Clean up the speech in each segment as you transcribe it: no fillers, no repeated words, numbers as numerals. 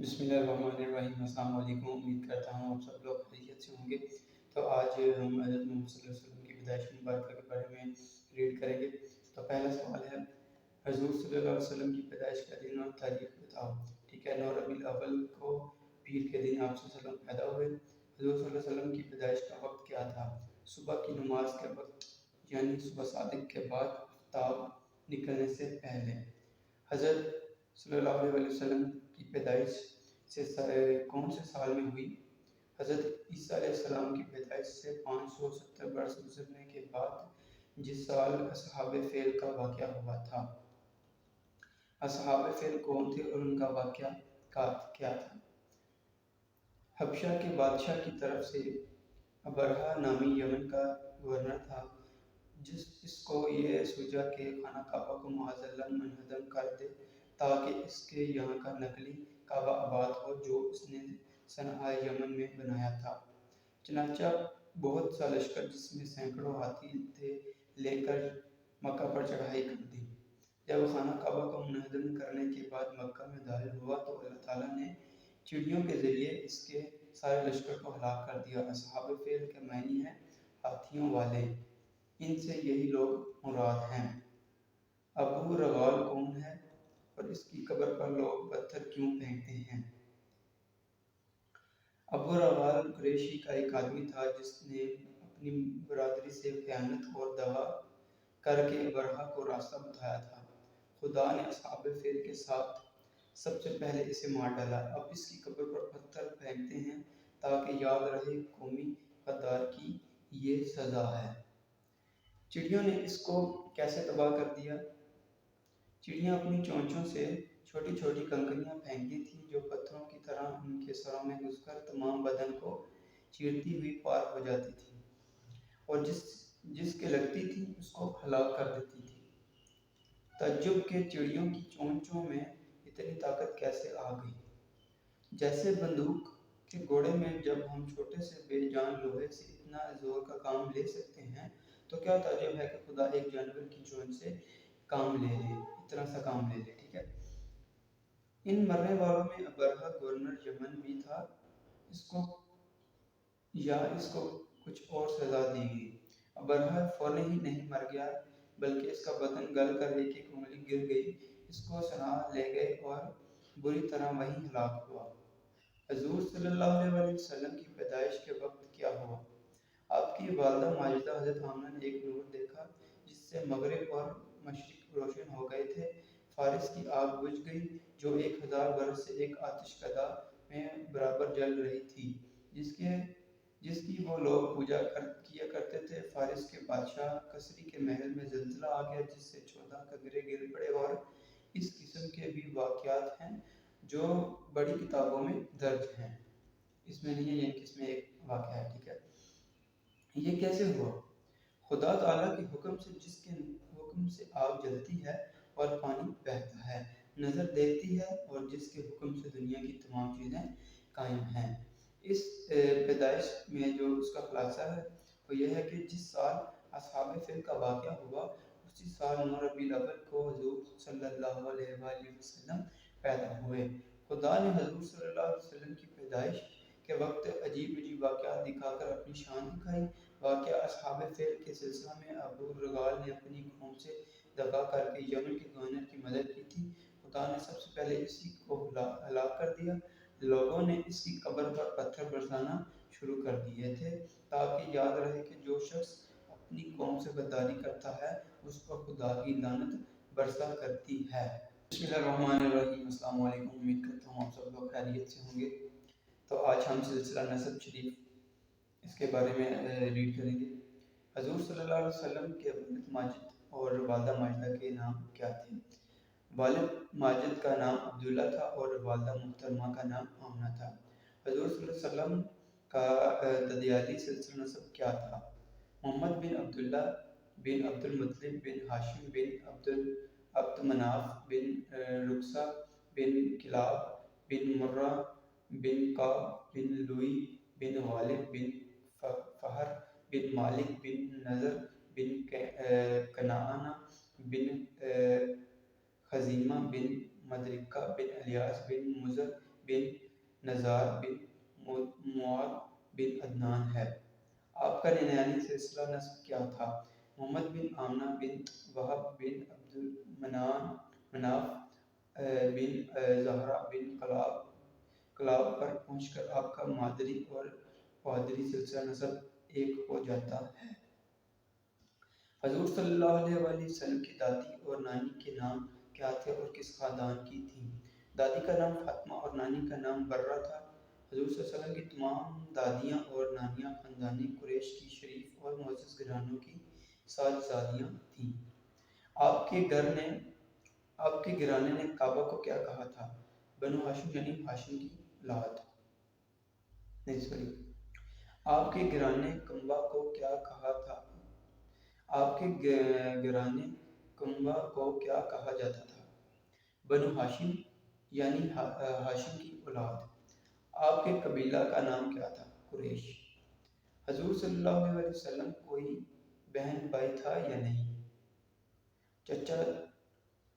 بسم اللہ الرحمن الرحیم۔ السلام علیکم، امید کرتا ہوں آپ سب لوگ خیریت سے ہوں گے۔ تو آج ہم حضرت محمد صلی اللہ علیہ وسلم کی پیدائش مبارکہ کے بارے میں ریڈ کریں گے۔ تو پہلا سوال ہے، حضور صلی اللہ علیہ وسلم کی پیدائش کا دن اور تاریخ بتاؤ۔ ٹھیک ہے، 9 ربیع الاول کو پیر کے دن آپ صلی اللہ علیہ وسلم پیدا ہوئے۔ حضور صلی اللہ علیہ وسلم کی پیدائش کا وقت کیا تھا؟ صبح کی نماز کے وقت، یعنی صبح صادق کے بعد آفتاب نکلنے سے پہلے۔ حضرت صلی اللہ علیہ وسلم کی پیدائش کون سے سال میں ہوئی؟ حضرت عیسیٰ علیہ السلام کی پیدائش سے 570 برس گزرنے کے بعد، جس سال اصحاب فیل کا واقعہ ہوا تھا۔ اصحاب فیل کون تھے اور ان کا واقعہ کیا تھا؟ حبشہ کے بادشاہ کی طرف سے ابرہہ نامی یمن کا گورنر تھا، اس کو یہ سوچا کہ خانہ کعبہ کو معاذ اللہ منہدم کر دے تاکہ اس کے یہاں کا نقلی کعبہ آباد ہو جو اس نے صنعاء یمن میں بنایا تھا۔ چنانچہ بہت سا لشکر جس میں سینکڑوں ہاتھی تھے لے کر مکہ پر چڑھائی کر دی۔ جب خانہ کعبہ کو منہدم کرنے کے بعد مکہ میں داخل ہوا تو اللہ تعالیٰ نے چڑیوں کے ذریعے اس کے سارے لشکر کو ہلاک کر دیا۔ اصحاب فیل کے معنی ہے ہاتھیوں والے، ان سے یہی لوگ مراد ہیں۔ ابو رغال کون ہے اور اس کی قبر پر لوگ پتھر کیوں پھینکتے ہیں؟ ابو رغال قریشی کا ایک آدمی تھا جس نے اپنی برادری سے خیانت اور دغا کر کے ابرہہ کو راستہ بتایا تھا۔ خدا نے اصحاب فیل کے ساتھ سب سے پہلے اسے مار ڈالا۔ اب اس کی قبر پر پتھر پھینکتے ہیں تاکہ یاد رہے قومی غدار کی یہ سزا ہے۔ چڑیوں نے اس کو کیسے تباہ کر دیا؟ چڑیاں اپنی چونچوں سے چھوٹی چھوٹی کنکریاں پھینکتی تھیں جو پتھروں کی طرح ان کے سروں میں گھس کر تمام بدن کو چیرتی ہوئی پار ہو جاتی تھیں اور جس کے لگتی تھی اس کو ہلاک کر دیتی تھی۔ تعجب کہ چڑیوں کی چونچوں میں اتنی طاقت کیسے آ گئی؟ جیسے بندوق کے گوڑے میں جب ہم چھوٹے سے بے جان لوہے سے اتنا زور کا کام لے سکتے ہیں تو کیا تعجب ہے کہ خدا ایک جانور کی چونچ سے کام لے لے، اتنا سا کام لے لے۔ ٹھیک ہے، ان مرنے والوں میں ابرہہ گورنر یمن بھی تھا، اس کو کچھ اور سزا دی گئی۔ ابرہہ فوراً ہی نہیں مر گیا بلکہ اس کا بدن گل کر ایک ایک انگلی گر گئی۔ اس کو صنعاء لے گئے اور بری طرح وہیں ہلاک ہوا۔ حضور صلی اللہ علیہ وسلم کی پیدائش کے وقت کیا ہوا؟ آپ کی والدہ ماجدہ حضرت آمنہ نے ایک نور دیکھا جس سے مغرب اور مشرق روشن ہو گئے تھے۔ فارس کی آگ بجھ گئی جو 1000 برس سے ایک آتش کدہ میں برابر جل رہی تھی جس کی وہ لوگ پوجا کیا کرتے تھے۔ فارس کے بادشاہ کسری کے محل میں زلزلہ آ گیا جس سے 14 کنگرے گر پڑے، اور اس قسم کے بھی واقعات ہیں جو بڑی کتابوں میں درج ہیں، اس میں نہیں ہے، یعنی کہ اس میں ایک واقعہ ہے۔ ٹھیک ہے، یہ کیسے ہوا؟ خدا تعالیٰ کے حکم سے، جس کے حکم سے آگ جلتی ہے اور پانی بہتا ہے، نظر دیکھتی ہے، اور جس کے حکم سے دنیا کی تمام چیزیں قائم ہیں۔ اس پیدائش میں جو اس کا خلاصہ ہے وہ یہ ہے کہ جس سال اصحاب فیل کا واقعہ ہوا اسی سال 9 ربیع الاول کو حضور صلی اللہ علیہ وآلہ وسلم پیدا ہوئے۔ خدا نے حضور صلی اللہ علیہ وسلم کی پیدائش کے وقت عجیب واقعات دکھا کر اپنی شان دکھائی۔ واقعہ اصحاب فیل کے سلسلہ میں ابو رغال نے اپنی قوم سے دغا کر کے یمن کے گورنر کی مدد کی تھی۔ خدا نے سب سے پہلے اسی کو ہلاک کر دیا۔ لوگوں نے اس کی قبر پر پتھر برسانا شروع کر دیے تھے تاکہ یاد رہے کہ جو شخص اپنی قوم سے غداری کرتا ہے اس پر خدا کی لعنت برسا کرتی ہے۔ بسم اللہ الرحمن الرحیم۔ السلام علیکم، امید کرتا ہوں آپ سب لوگ خیریت سے ہوں گے۔ تو آج ہم سلسلہ نسب شریف اس کے بارے میں ریڈ کریں گے۔ حضور صلی اللہ علیہ وسلم کے والد ماجد اور والدہ ماجدہ کے نام کیا تھے؟ والد ماجد کا نام عبداللہ تھا اور والدہ محترمہ کا نام آمنہ تھا۔ حضور صلی اللہ علیہ وسلم کا ددیاتی سلسلہ نسب کیا تھا؟ محمد بن عبداللہ بن عبد المطلب بن ہاشم بن عبد مناف بن رقصہ بن کلاب بن مرہ بن کعب بن لوئی بن غالب بن فہر بن مالک بن نضر بن کنعانہ بن خزیمہ بن مدرکہ بن الیاس بن مضر بن نزار بن معاذ بن عدنان ہے۔ آپ کا ننیانی سلسلہ نسب کیا تھا؟ محمد بن آمنہ بن وہب بن عبد مناف بن زہرہ بن کلاب پر پہنچ کر آپ کا مادری اور پادری سلسلہ نسب ایک ہو جاتا ہے۔ حضور صلی اللہ علیہ وآلہ وسلم کی دادی اور نانی کے نام کیا تھے اور کس خاندان کی تھیں؟ دادی کا نام فاطمہ اور نانی کا نام برہ تھا۔ حضور صلی اللہ علیہ وسلم کی تمام دادیاں اور نانیاں خاندانی قریش کی شریف اور معزز گھرانوں کی ساجزادیاں تھیں۔ آپ کے گھرانے نے کعبہ کو کیا کہا تھا؟ بنو ہاشم یعنی ہاشم کی اولاد۔ آپ کے گھرانے کعبہ کو کیا کہا تھا؟ آپ کے گھرانے کعبہ کو کیا کہا جاتا تھا؟ بنو ہاشم یعنی ہاشم کی اولاد۔ آپ کے قبیلہ کا نام کیا تھا؟ قریش۔ حضور صلی اللہ علیہ وسلم کوئی بہن بھائی تھا یا نہیں؟ چچا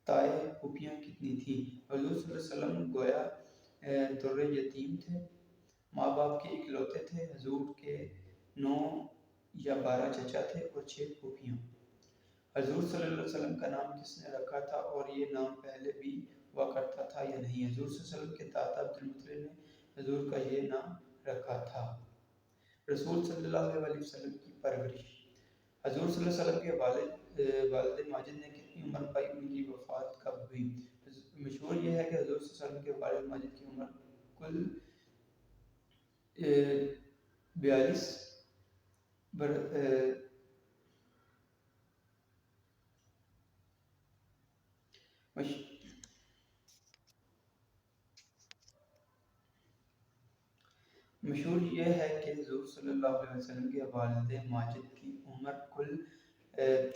تائے پھوپھیاں کتنی تھیں؟ حضور صلی اللہ علیہ وسلم گویا در یتیم تھے، ماں باپ کے اکلوتے تھے۔ حضور کے 9 یا 12 چچا تھے اور 6 پھوپھیاں۔ حضور صلی اللہ علیہ وسلم کا نام کس نے رکھا تھا اور یہ نام پہلے بھی ہوا کرتا تھا یا نہیں؟ حضور صلی اللہ علیہ وسلم کے دادا عبدالمطلب نے حضور کا یہ نام رکھا تھا۔ رسول صلی اللہ علیہ وسلم کی پرورش۔ حضور صلی اللہ علیہ وسلم کے والد ماجد نے کتنی عمر پائی؟ ان کی وفات کب ہوئی؟ مشہور یہ ہے کہ حضور صلی اللہ علیہ وسلم کے والد ماجد کی عمر کل 42 مشہور یہ ہے کہ حضور صلی اللہ علیہ وسلم کے والد ماجد کی عمر کل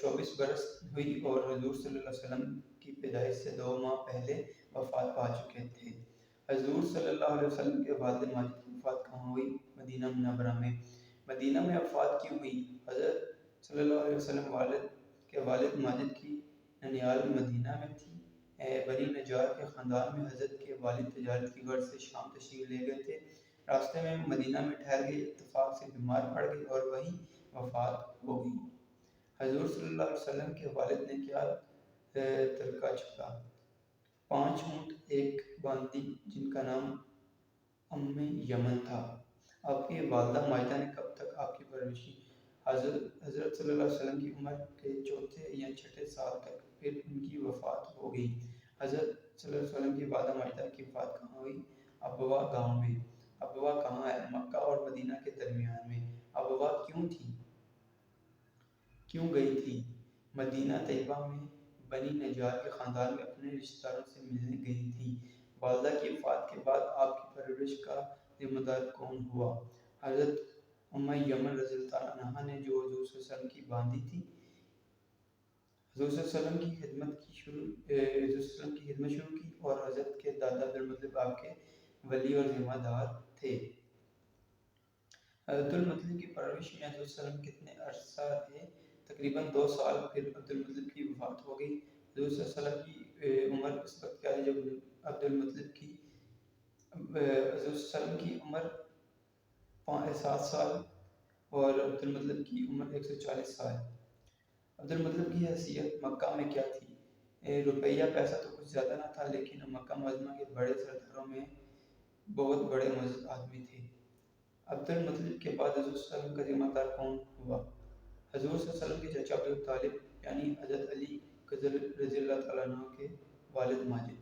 24 برس ہوئی اور حضور صلی اللہ علیہ وسلم کی پیدائش سے 2 ماہ پہلے وفات پا چکے تھے۔ حضور صلی اللہ علیہ وسلم کے والد ماجد کی وفات کہاں ہوئی؟ مدینہ منورہ میں۔ مدینہ میں وفات کیوں ہوئی؟ حضرت صلی اللہ علیہ وسلم کے والد ماجد کی ننیال مدینہ میں تھی۔ بنی نجار کے خاندان میں حضرت کے والد تجارت کی غرض سے شام تشریف لے گئے تھے۔ راستے میں مدینہ میں ٹھہر گئے، اتفاق سے بیمار پڑ گئے اور وہیں وفات ہو گئی۔ حضور صلی اللہ علیہ وسلم کے والد نے کیا ترکہ چھوڑا؟ 5 اونٹ، 1 باندی جن کا نام یمن تھا۔ آپ کی والدہ ماجدہ نے کب تک آپ کی پرورش کی؟ حضرت صلی اللہ علیہ وسلم کی عمر کے 4 یا 6 سال تک، پھر ان کی وفات ہو گئی۔ حضرت صلی اللہ علیہ وسلم کی والدہ ماجدہ کی وفات کہاں ہوئی؟ ابوا گاؤں میں۔ ابوا کہاں ہے؟ مکہ اور مدینہ کے درمیان میں۔ ابوا کیوں گئی تھی؟ مدینہ طیبہ میں بنی نجار کے خاندان میں اپنے رشتہ داروں سے ملنے گئی تھی۔ والدہ کی وفات کے بعد آپ کی پرورش کا ذمہ دار کون ہوا؟ حضرت یمن رضی اللہ عنہ نے، جو حضور صلی اللہ علیہ وسلم کی باندی تھی۔ حضور صلی اللہ علیہ وسلم کی خدمت شروع کی اور حضرت کے دادا عبدالمطلب آپ کے ولی اور ذمہ دار تھے۔ عبدالمطلب کی پرورش میں حضور صلی اللہ علیہ وسلم کتنے عرصہ رہے؟ تقریباً 2 سال، پھر عبدالمطلب کی وفات ہو گئی۔ حضور صلی اللہ علیہ وسلم کی عمر اس وقت کیا تھی جب عبدالمطلب کی حضور صلی اللہ علیہ وسلم کی عمر 7 سال اور عبدالمطلب کی عمر 140 سال۔ عبدالمطلب کی حیثیت مکہ میں کیا تھی؟ روپیہ پیسہ تو کچھ زیادہ نہ تھا، لیکن مکہ معظمہ کے بڑے سرداروں میں بہت بڑے معزز آدمی تھے۔ عبدالمطلب کے بعد حضور صلی اللہ علیہ وسلم کا ذمہ دار کون ہوا؟ حضور صلی اللہ علیہ وسلم کے چچا ابوطالب یعنی حضرت علی رضی اللہ عنہ کے والد ماجد۔